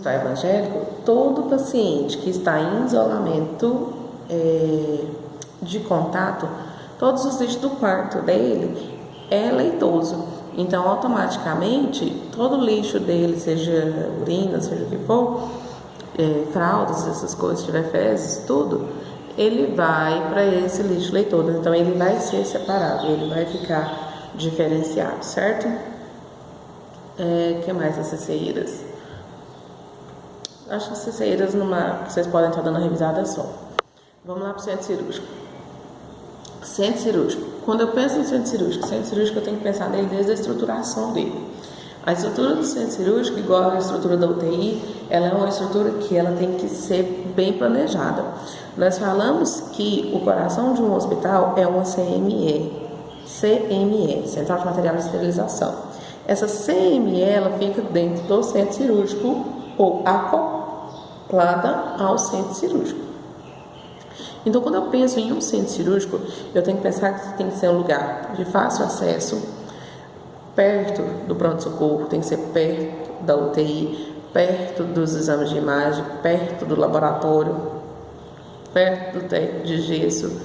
hospital evangélico, todo paciente que está em isolamento de contato, todos os lixos do quarto dele é leitoso. Então, automaticamente, todo o lixo dele, seja urina, seja o que for, fraldas, essas coisas, se tiver fezes, tudo, ele vai para esse lixo leitoso. Então, ele vai ser separado, ele vai ficar diferenciado, certo? Que mais as CCIras? Acho que as CCIras, vocês podem estar dando uma revisada só. Vamos lá para o centro cirúrgico. Centro cirúrgico. Quando eu penso no centro cirúrgico eu tenho que pensar nele desde a estruturação dele. A estrutura do centro cirúrgico, igual a estrutura da UTI, ela é uma estrutura que ela tem que ser bem planejada. Nós falamos que o coração de um hospital é uma CME, Central de Material de Esterilização. Essa CME, ela fica dentro do centro cirúrgico ou acoplada ao centro cirúrgico. Então, quando eu penso em um centro cirúrgico, eu tenho que pensar que tem que ser um lugar de fácil acesso, perto do pronto-socorro, tem que ser perto da UTI, perto dos exames de imagem, perto do laboratório, perto do técnico de gesso.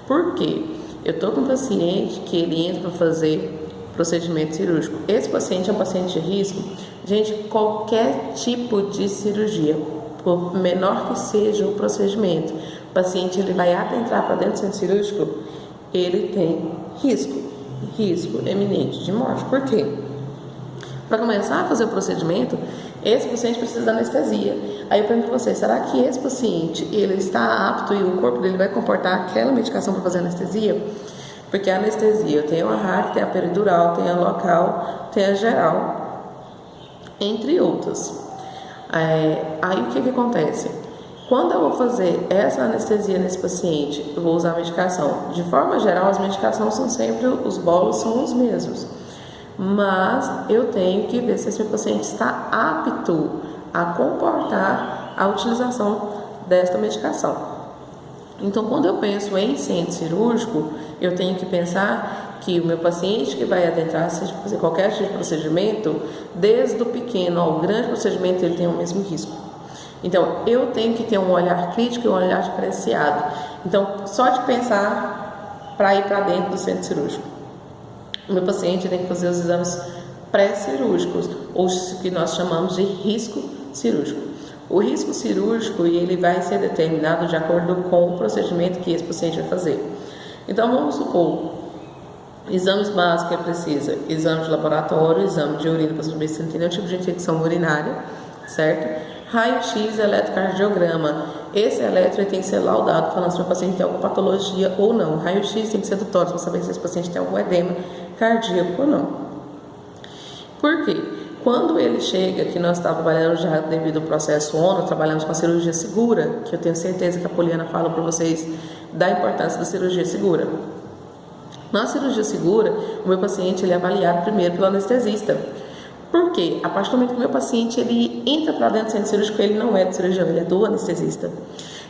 Por quê? Eu estou com um paciente que ele entra para fazer procedimento cirúrgico. Esse paciente é um paciente de risco. Gente, qualquer tipo de cirurgia, por menor que seja o procedimento, o paciente ele vai adentrar para dentro do centro cirúrgico, ele tem risco eminente de morte. Por quê? Para começar a fazer o procedimento, esse paciente precisa de anestesia. Aí eu pergunto para você, será que esse paciente ele está apto e o corpo dele vai comportar aquela medicação para fazer anestesia? Porque a anestesia, tem a RAC, tem a peridural, tem a local, tem a geral, entre outras. Aí o que acontece? Quando eu vou fazer essa anestesia nesse paciente, eu vou usar a medicação. De forma geral, as medicações são sempre, os bolos são os mesmos. Mas eu tenho que ver se esse paciente está apto a comportar a utilização desta medicação. Então, quando eu penso em centro cirúrgico, eu tenho que pensar que o meu paciente que vai adentrar, seja fazer qualquer tipo de procedimento, desde o pequeno ao grande procedimento, ele tem o mesmo risco. Então, eu tenho que ter um olhar crítico e um olhar diferenciado. Então, só de pensar para ir para dentro do centro cirúrgico. O meu paciente tem que fazer os exames pré-cirúrgicos, ou o que nós chamamos de risco cirúrgico. O risco cirúrgico ele vai ser determinado de acordo com o procedimento que esse paciente vai fazer. Então, vamos supor, exames básicos que ele precisa, exame de laboratório, exame de urina para saber se ele tem nenhum tipo de infecção urinária, certo? Raio-X, eletrocardiograma. Esse eletro tem que ser laudado, falando se o paciente tem alguma patologia ou não. Raio-X tem que ser do tórax, para saber se esse paciente tem algum edema cardíaco ou não. Por quê? Quando ele chega, que nós estamos trabalhando já devido ao processo ONU, trabalhamos com a cirurgia segura, que eu tenho certeza que a Poliana fala para vocês da importância da cirurgia segura. Na cirurgia segura, o meu paciente ele é avaliado primeiro pelo anestesista. Por quê? A partir do momento que o meu paciente ele entra para dentro do centro cirúrgico, ele não é do cirurgião, ele é do anestesista.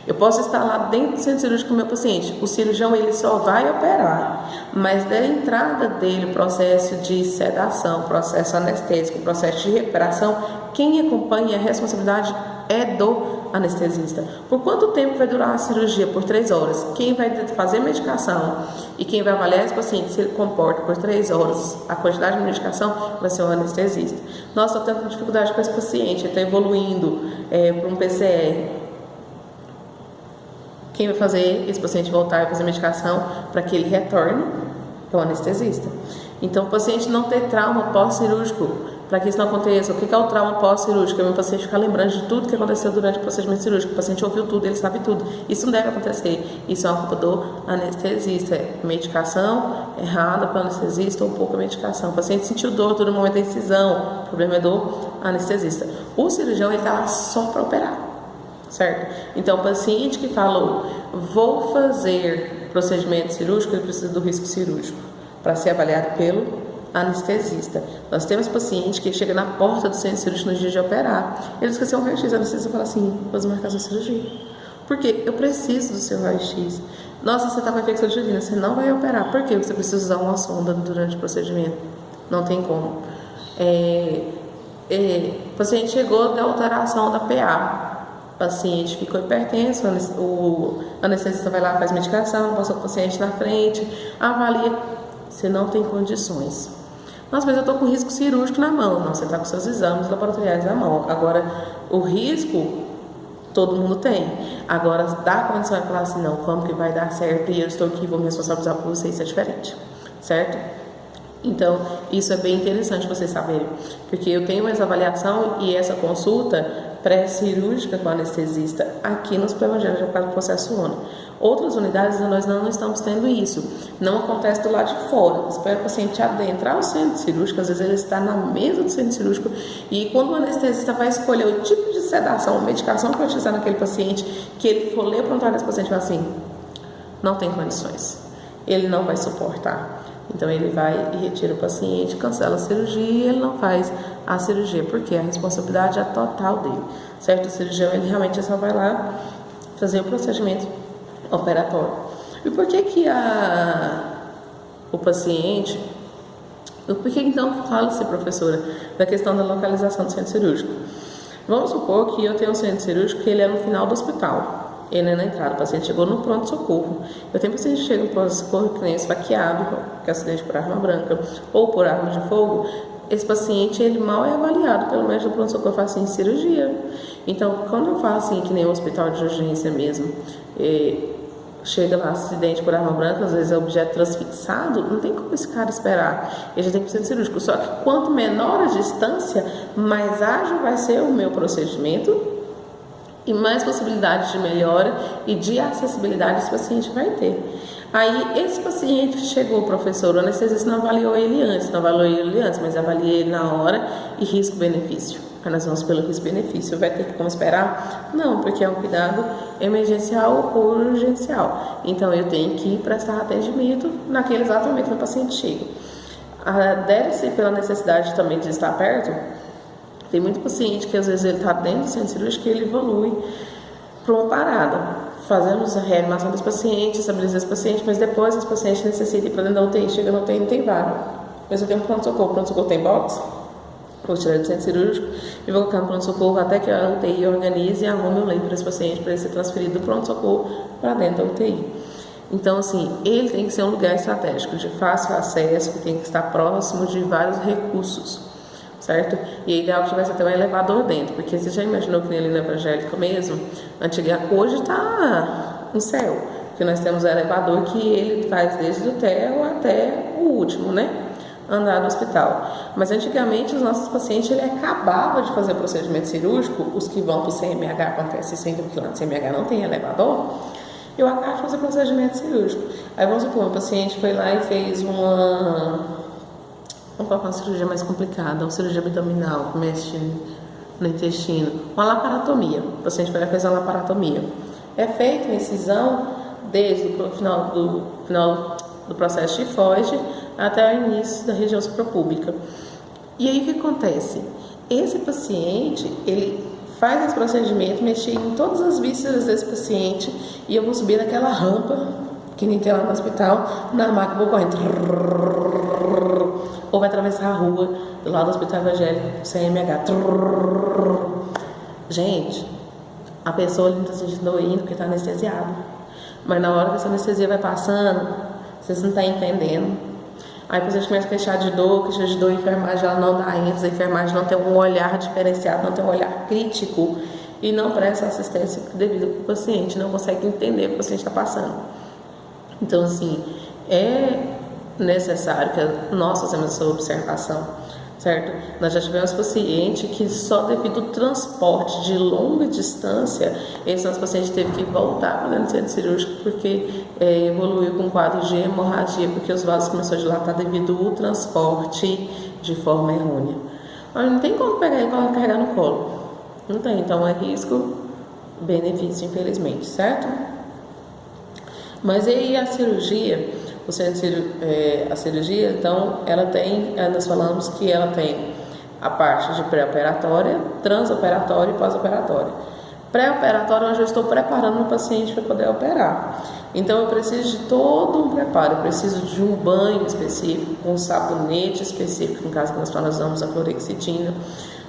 Eu posso estar lá dentro do centro cirúrgico com o meu paciente. O cirurgião ele só vai operar, mas da entrada dele, o processo de sedação, processo anestésico, processo de recuperação, quem acompanha a responsabilidade é do anestesista. Por quanto tempo vai durar a cirurgia? Por 3 horas. Quem vai fazer a medicação e quem vai avaliar esse paciente se ele comporta por 3 horas a quantidade de medicação vai ser o anestesista. Nós estamos tendo dificuldade com esse paciente, ele está evoluindo para um PCR. Quem vai fazer esse paciente voltar a fazer medicação para que ele retorne é o anestesista. Então, o paciente não ter trauma pós-cirúrgico, para que isso não aconteça. O que é o trauma pós-cirúrgico? É o paciente ficar lembrando de tudo que aconteceu durante o procedimento cirúrgico. O paciente ouviu tudo, ele sabe tudo. Isso não deve acontecer. Isso é uma culpa do anestesista. Medicação errada para o anestesista ou pouca medicação. O paciente sentiu dor todo momento da incisão. O problema é do anestesista. O cirurgião ele está lá só para operar, certo? Então, o paciente que falou, vou fazer procedimento cirúrgico, ele precisa do risco cirúrgico para ser avaliado pelo anestesista. Nós temos paciente que chega na porta do centro cirúrgico no dia de operar, ele esqueceu um raio-x, a anestesista fala assim, vou marcar sua cirurgia. Por quê? Eu preciso do seu raio-x. Nossa, você está com infecção de urina, você não vai operar. Por quê? Porque você precisa usar uma sonda durante o procedimento. Não tem como. O paciente chegou de alteração da PA. O paciente ficou hipertenso, o anestesista vai lá, faz medicação, passa o paciente na frente, avalia, você não tem condições. Nossa, mas eu estou com risco cirúrgico na mão. Não, você está com seus exames laboratoriais na mão. Agora, o risco, todo mundo tem. Agora, dá condição de falar assim, não, como que vai dar certo e eu estou aqui, vou me responsabilizar por você, isso é diferente, certo? Então, isso é bem interessante vocês saberem, porque eu tenho essa avaliação e essa consulta pré-cirúrgica com o anestesista aqui no Hospital Evangélico do Processo ONU. Outras unidades nós não estamos tendo isso, não acontece do lado de fora. Espera o paciente adentrar o centro cirúrgico, às vezes ele está na mesa do centro cirúrgico e quando o anestesista vai escolher o tipo de sedação ou medicação que vai utilizar naquele paciente, que ele for ler o prontuário desse paciente e fala assim, não tem condições, ele não vai suportar. Então ele vai e retira o paciente, cancela a cirurgia e ele não faz a cirurgia, porque a responsabilidade é total dele, certo? O cirurgião ele realmente só vai lá fazer o procedimento operatório. E por que o paciente, por que então que fala-se, professora, da questão da localização do centro cirúrgico? Vamos supor que eu tenho um centro cirúrgico que ele é no final do hospital. Ele é na entrada, o paciente chegou no pronto-socorro. Eu tenho paciente que chega no pronto-socorro que nem esfaqueado, que é acidente por arma branca ou por arma de fogo. Esse paciente, ele mal é avaliado pelo médico do pronto-socorro, faz assim, cirurgia. Então, quando eu falo assim, que nem um hospital de urgência mesmo, chega lá, acidente por arma branca, às vezes é objeto transfixado, não tem como esse cara esperar. Ele já tem que ser cirúrgico. Só que quanto menor a distância, mais ágil vai ser o meu procedimento e mais possibilidades de melhora e de acessibilidade esse paciente vai ter. Aí, esse paciente que chegou, professor, o anestesista não avaliou ele antes, mas avaliei ele na hora e risco-benefício. Aí nós vamos pelo risco-benefício. Vai ter como esperar? Não, porque é um cuidado emergencial ou urgencial. Então, eu tenho que prestar atendimento naquele exato momento que o paciente chega. Deve-se pela necessidade também de estar perto. Tem muito paciente que às vezes ele está dentro do centro cirúrgico e ele evolui para uma parada. Fazemos a reanimação dos pacientes, estabilizamos esse paciente, mas depois esse paciente necessita ir para dentro da UTI, chega na UTI e não tem vaga. Mas eu tenho um pronto-socorro, o pronto-socorro tem box, vou tirar do centro cirúrgico e vou colocar no pronto-socorro até que a UTI organize e arrume um leito para esse paciente, para ele ser transferido do pronto-socorro para dentro da UTI. Então, assim, ele tem que ser um lugar estratégico, de fácil acesso, que tem que estar próximo de vários recursos. Certo? E é ideal que tivesse até um elevador dentro, porque você já imaginou que nem ali na Evangélica mesmo, hoje está no céu, porque nós temos um elevador que ele faz desde o térreo até o último, né? Andar no hospital. Mas antigamente os nossos pacientes, ele acabava de fazer o procedimento cirúrgico, os que vão para o CMH, acontece sempre que lá no CMH não tem elevador, eu acabo de fazer o procedimento cirúrgico. Aí vamos supor, o paciente foi lá e fez vamos colocar uma cirurgia mais complicada, uma cirurgia abdominal, mexe no intestino, uma laparotomia. O paciente vai fazer uma laparotomia. É feita uma incisão desde o final do processo tifoide até o início da região suprapúbica. E aí o que acontece? Esse paciente, ele faz esse procedimento, mexer em todas as vísceras desse paciente e eu vou subir naquela rampa que nem tem lá no hospital, na maca vou correndo, ou vai atravessar a rua do lado do Hospital Evangélico, CMH. Gente, a pessoa não está sentindo dor ainda porque está anestesiada. Mas na hora que essa anestesia vai passando, vocês não estão entendendo. Aí vocês começam a queixar de dor, a enfermagem ela não dá ênfase, a enfermagem não tem um olhar diferenciado, não tem um olhar crítico e não presta assistência devida para o paciente, não consegue entender o que o paciente está passando. Então, assim, é necessário que nós façamos essa observação, certo? Nós já tivemos paciente que só devido ao transporte de longa distância, esse nosso paciente teve que voltar para dentro do centro cirúrgico porque evoluiu com um quadro de hemorragia, porque os vasos começaram a dilatar devido ao transporte de forma errônea. Mas não tem como pegar ele e carregar no colo. Não tem, então é risco-benefício, infelizmente, certo? Mas aí a cirurgia, a cirurgia, então, nós falamos que ela tem a parte de pré-operatória, transoperatória e pós-operatória. Pré-operatória, onde eu estou preparando o paciente para poder operar. Então eu preciso de todo um preparo, eu preciso de um banho específico, com um sabonete específico, no caso que nós usamos a clorexidina.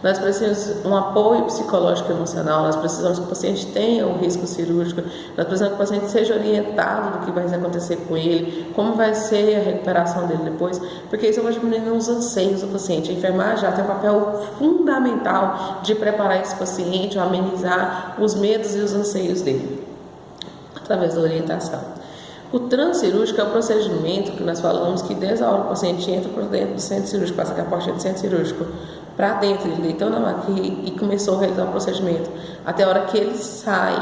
Nós precisamos de um apoio psicológico e emocional, nós precisamos que o paciente tenha um risco cirúrgico, nós precisamos que o paciente seja orientado do que vai acontecer com ele, como vai ser a recuperação dele depois, porque isso vai diminuir os anseios do paciente. A enfermagem já tem um papel fundamental de preparar esse paciente, amenizar os medos e os anseios dele, através da orientação. O transcirúrgico é o procedimento que nós falamos que desde a hora que o paciente entra para dentro do centro cirúrgico, passa aqui a porta do centro cirúrgico, para dentro, ele deitou na máquina e começou a realizar o procedimento, até a hora que ele sai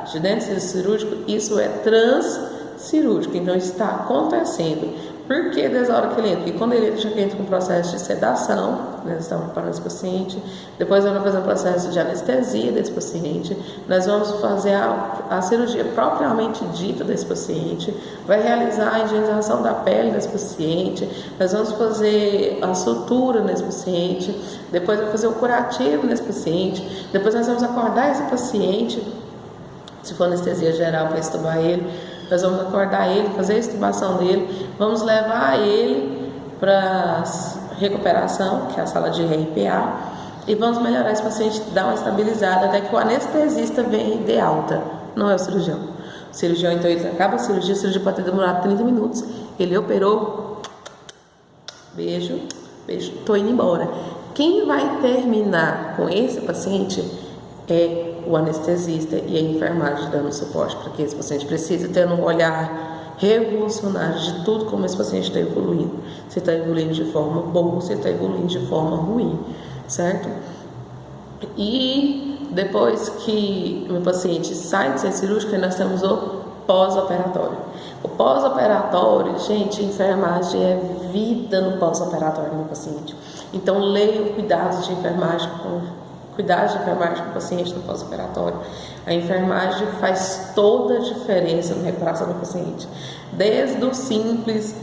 de dentro do cirúrgico, isso é transcirúrgico. Então está acontecendo. Por que desde a hora que ele entra? Porque quando ele já entra com o processo de sedação, nós estamos preparando esse paciente, depois vamos fazer um processo de anestesia desse paciente, nós vamos fazer a cirurgia propriamente dita desse paciente, vai realizar a higienização da pele desse paciente, nós vamos fazer a sutura nesse paciente, depois vai fazer o curativo nesse paciente, depois nós vamos acordar esse paciente, se for anestesia geral para extubar ele, nós vamos acordar ele, fazer a extubação dele, vamos levar ele para recuperação, que é a sala de RPA, e vamos melhorar esse paciente, dar uma estabilizada até que o anestesista venha de alta, não é o cirurgião. O cirurgião, então, ele acaba a cirurgia pode ter demorado 30 minutos, ele operou, beijo, tô indo embora. Quem vai terminar com esse paciente é o anestesista e a enfermagem dando suporte para que esse paciente precise ter um olhar revolucionário de tudo como esse paciente está evoluindo. Se está evoluindo de forma boa, se está evoluindo de forma ruim, certo? E depois que o paciente sai do centro cirúrgico, nós temos o pós-operatório. O pós-operatório, gente, enfermagem é vida no pós-operatório do meu paciente. Então, leiam cuidados de enfermagem com o paciente no pós-operatório. A enfermagem faz toda a diferença na recuperação do paciente. Desde o simples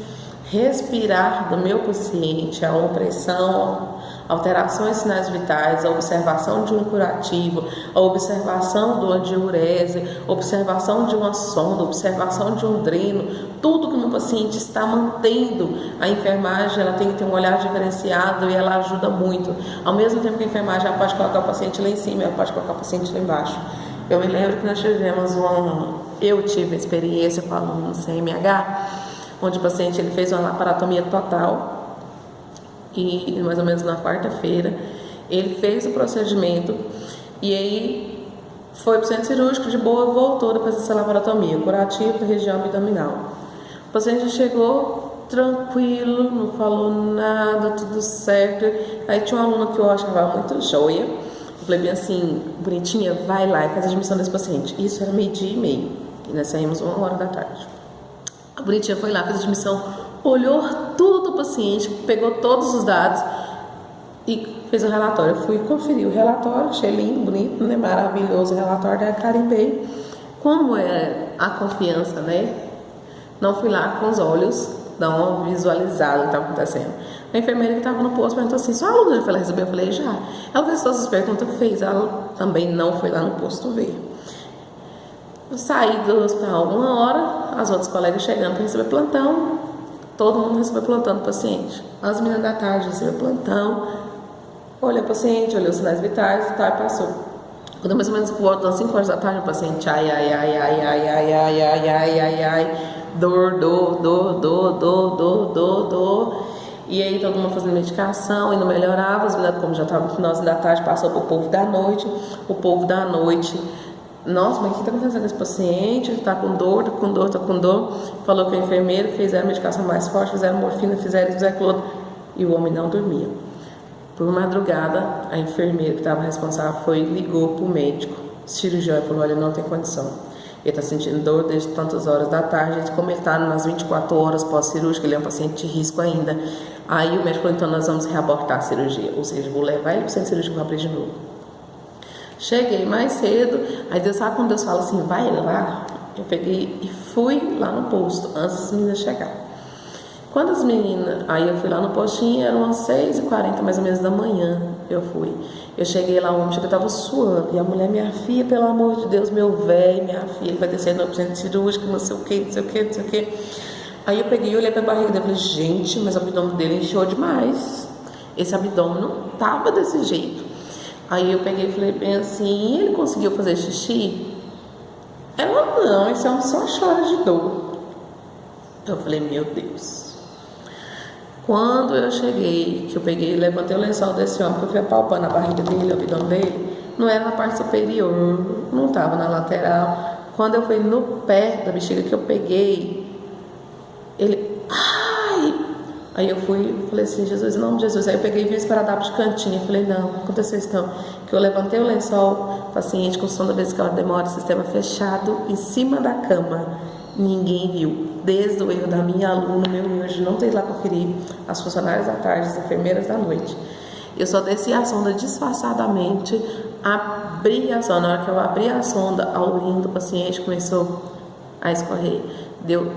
respirar do meu paciente, a opressão, alterações sinais vitais, a observação de um curativo, a observação do antidiurese, observação de uma sonda, observação de um dreno, tudo que o meu paciente está mantendo. A enfermagem, ela tem que ter um olhar diferenciado e ela ajuda muito. Ao mesmo tempo que a enfermagem, ela pode colocar o paciente lá em cima, ela pode colocar o paciente lá embaixo. Eu me lembro que nós tivemos eu tive experiência com aluno no CMH, onde o paciente ele fez uma laparotomia total, e mais ou menos na quarta-feira ele fez o procedimento e aí foi para o centro cirúrgico de boa, voltou depois dessa laparotomia, curativo da região abdominal. O paciente chegou tranquilo, não falou nada, tudo certo. Aí tinha uma aluna que eu achava muito joia, eu falei bem assim, bonitinha, vai lá e faz a admissão desse paciente. Isso era 12:30 e nós saímos 1h da tarde. A bonitinha foi lá, fez a admissão, olhou tudo do paciente, pegou todos os dados e fez o relatório. Eu fui conferir o relatório, achei lindo, bonito, né? Maravilhoso o relatório, da carimbei. Como é a confiança, né? Não fui lá com os olhos, dar uma visualizada no que estava acontecendo. A enfermeira que estava no posto perguntou assim, sua aluna já foi lá receber? Eu falei, já. Ela fez todas as perguntas, fez. Ela também não foi lá no posto ver. Eu saí do hospital 1h, as outras colegas chegando para receber plantão, todo mundo recebeu plantão do paciente. As meninas da tarde receberam plantão, olhei o paciente, olhei os sinais vitais e tal, e passou. Quando mais ou menos voltando 5h da tarde, o paciente, ai, dor. E aí todo mundo fazendo medicação e não melhorava, as meninas, como já estava no final da tarde, passou para o povo da noite, nossa, mas o que está acontecendo com esse paciente? Está com dor. Falou que a enfermeira, fizeram medicação mais forte, fizeram morfina, fizeram aquilo outro. E o homem não dormia. Por madrugada, a enfermeira que estava responsável ligou para o médico, cirurgião, e falou, olha, não tem condição. Ele está sentindo dor desde tantas horas da tarde, como ele está nas 24 horas pós-cirúrgico, ele é um paciente de risco ainda. Aí o médico falou, então nós vamos reabortar a cirurgia, ou seja, vou levar ele para o centro cirúrgico para abrir de novo. Cheguei mais cedo, aí Deus sabe quando Deus fala assim, vai lá, eu peguei e fui lá no posto, antes das meninas chegarem. Quando as meninas, aí eu fui lá no postinho, eram umas 6h40 mais ou menos da manhã, Eu fui. Eu cheguei lá, o homem chegou, eu tava suando. E a mulher, minha filha, pelo amor de Deus, meu velho, minha filha, ele vai descer no centro cirúrgico, não sei o que, não sei o que, não sei o que. Aí eu peguei e olhei pra barriga dele e falei, gente, mas o abdômen dele encheu demais. Esse abdômen não tava desse jeito. Aí eu peguei e falei bem assim, ele conseguiu fazer xixi? Ela, não, esse homem só chora de dor. Eu falei, meu Deus. Quando eu cheguei, que eu peguei e levantei o lençol desse homem, que eu fui apalpando a barriga dele, o abdômen dele, não era na parte superior, não estava na lateral. Quando eu fui no pé da bexiga que eu peguei, ele, ai! Aí eu fui, falei assim, Jesus, em nome de Jesus. Aí eu peguei e vi o esparadrapo de cantinho. Eu falei, não aconteceu isso não. Que eu levantei o lençol, paciente com sonda vesical demora, sistema fechado, em cima da cama. Ninguém viu, desde o erro da minha aluna, meu erro de não ter ido lá conferir, as funcionárias da tarde, as enfermeiras da noite. Eu só desci a sonda disfarçadamente, abri a sonda. Na hora que eu abri a sonda, a urina do paciente começou a escorrer. Deu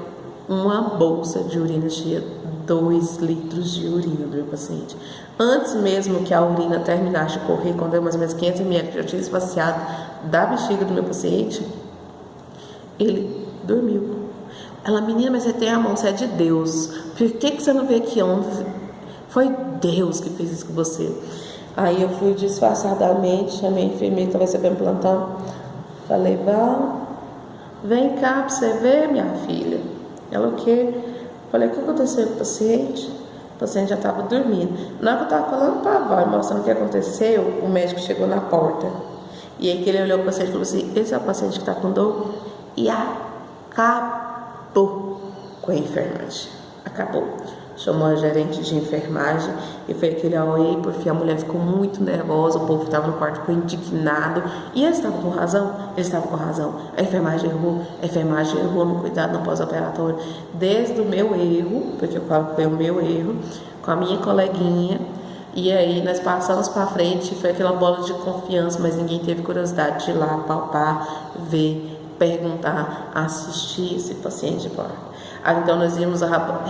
uma bolsa de urina cheia, 2 litros de urina do meu paciente. Antes mesmo que a urina terminasse de correr, quando deu mais ou menos 500 ml, que eu tinha esvaziado da bexiga do meu paciente, ele dormiu. Ela, menina, mas você tem a mão, você é de Deus. Por que você não veio aqui ontem? Foi Deus que fez isso com você. Aí eu fui disfarçadamente, chamei a enfermeira que estava recebendo plantão. Falei, Val, vem cá pra você ver, minha filha. Ela, o quê? Falei, o que aconteceu com o paciente? O paciente já estava dormindo. Na hora que eu estava falando para a Val, mostrando o que aconteceu, o médico chegou na porta. E aí que ele olhou para o paciente e falou assim, esse é o paciente que está com dor? E acabou com a enfermagem. Acabou. Chamou a gerente de enfermagem e foi aquele auê, porque a mulher ficou muito nervosa, o povo que estava no quarto ficou indignado. E eles estavam com razão? Eles estavam com razão. A enfermagem errou no cuidado no pós-operatório. Desde o meu erro, porque eu falo que foi o meu erro, com a minha coleguinha. E aí nós passamos para frente, foi aquela bola de confiança, mas ninguém teve curiosidade de ir lá palpar, ver, perguntar, assistir esse paciente de parto. Então nós íamos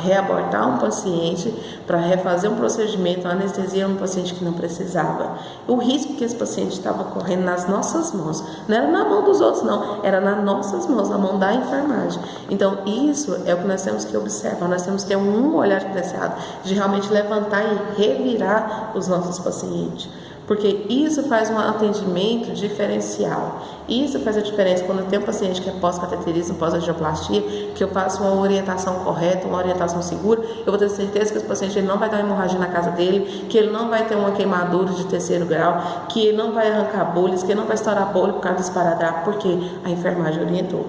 reabortar um paciente para refazer um procedimento, anestesia um paciente que não precisava. O risco que esse paciente estava correndo nas nossas mãos, não era na mão dos outros não, era nas nossas mãos, na mão da enfermagem. Então isso é o que nós temos que observar, nós temos que ter um olhar diferenciado, de realmente levantar e revirar os nossos pacientes. Porque isso faz um atendimento diferencial. Isso faz a diferença quando eu tenho um paciente que é pós-cateterismo, pós-angioplastia, que eu faço uma orientação correta, uma orientação segura, eu vou ter certeza que esse paciente ele não vai dar uma hemorragia na casa dele, que ele não vai ter uma queimadura de 3º grau, que ele não vai arrancar bolhas, que ele não vai estourar bolha por causa do esparadrapo, porque a enfermagem orientou.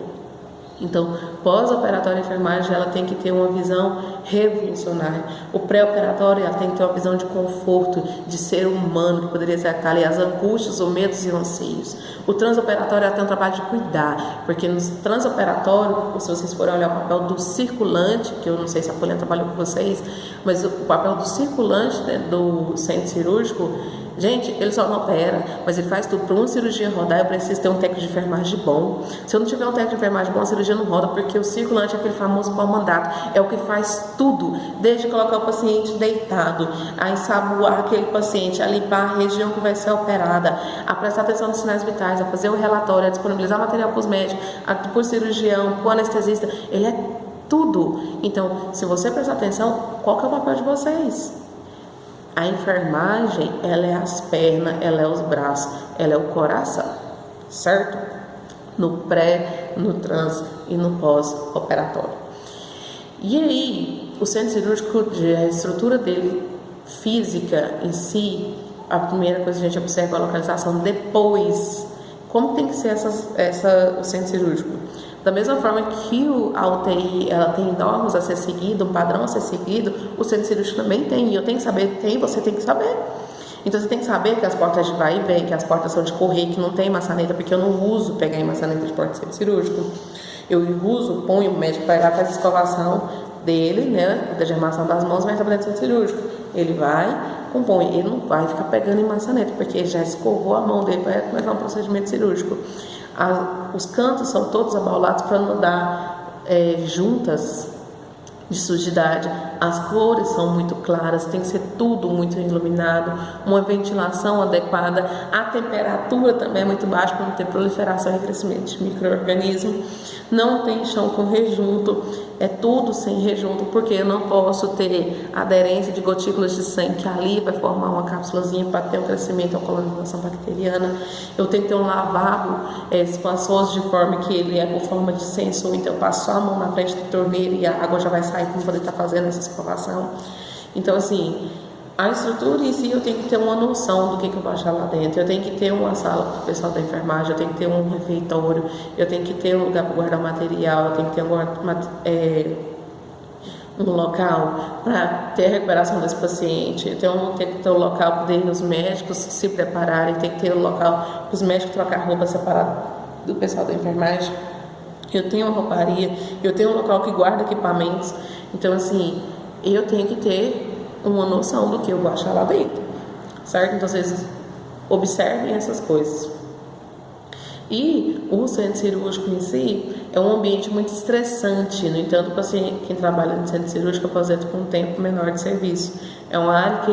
Então, pós-operatório, a enfermagem ela tem que ter uma visão revolucionária. O pré-operatório ela tem que ter uma visão de conforto, de ser humano, que poderia ser ali as angústias, os medos e anseios. O transoperatório ela tem um trabalho de cuidar, porque no transoperatório, se vocês forem olhar o papel do circulante, que eu não sei se a Poliana trabalhou com vocês, mas o papel do circulante, né, do centro cirúrgico, gente, ele só não opera, mas ele faz tudo. Para uma cirurgia rodar, eu preciso ter um técnico de enfermagem bom. Se eu não tiver um técnico de enfermagem bom, a cirurgia não roda, porque o circulante é aquele famoso pau-mandato, é o que faz tudo, desde colocar o paciente deitado, a ensaboar aquele paciente, a limpar a região que vai ser operada, a prestar atenção nos sinais vitais, a fazer o relatório, a disponibilizar material para os médicos, para o cirurgião, para o anestesista, ele é tudo. Então, se você prestar atenção, qual que é o papel de vocês? A enfermagem, ela é as pernas, ela é os braços, ela é o coração, certo? No pré, no trans e no pós-operatório. E aí, o centro cirúrgico, a estrutura dele, física em si, a primeira coisa que a gente observa é a localização. Depois, como tem que ser o centro cirúrgico? Da mesma forma que a UTI ela tem normas a ser seguido, um padrão a ser seguido, o centro cirúrgico também tem, e eu tenho que saber, você tem que saber. Então você tem que saber que as portas de vai e vem, que as portas são de correr, que não tem maçaneta, porque eu não uso pegar em maçaneta de porta de centro cirúrgico. Eu uso, ponho, o médico vai lá, faz a escovação dele, né, da germação das mãos, vai entrar dentro do centro cirúrgico. Ele vai, compõe, ele não vai ficar pegando em maçaneta, porque ele já escovou a mão dele para começar um procedimento cirúrgico. Os cantos são todos abaulados para não dar juntas de sujidade. as cores são muito claras, tem que ser tudo muito iluminado, uma ventilação adequada, a temperatura também é muito baixa para não ter proliferação e crescimento de micro-organismo. Não tem chão com rejunto, é tudo sem rejunto, porque eu não posso ter aderência de gotículas de sangue, que ali vai formar uma cápsulazinha para ter um crescimento e uma colonização bacteriana. Eu tenho que ter um lavabo espaçoso de forma que ele é por forma de sensor, então eu passo só a mão na frente da torneira e a água já vai sair para poder estar fazendo essa escovação. Então, assim, a estrutura em si eu tenho que ter uma noção do que eu vou achar lá dentro. Eu tenho que ter uma sala para o pessoal da enfermagem, eu tenho que ter um refeitório, eu tenho que ter um lugar para guardar o material, eu tenho que ter um local para ter a recuperação desse paciente, eu tenho que ter um local para os médicos se prepararem, tem que ter um local para os médicos trocar roupa separada do pessoal da enfermagem. Eu tenho uma rouparia, eu tenho um local que guarda equipamentos. Então, assim, eu tenho que ter uma noção do que eu vou achar lá dentro, certo? Então, vocês observem essas coisas. E o centro cirúrgico em si é um ambiente muito estressante. No entanto, quem trabalha no centro cirúrgico aposenta com um tempo menor de serviço. É uma área que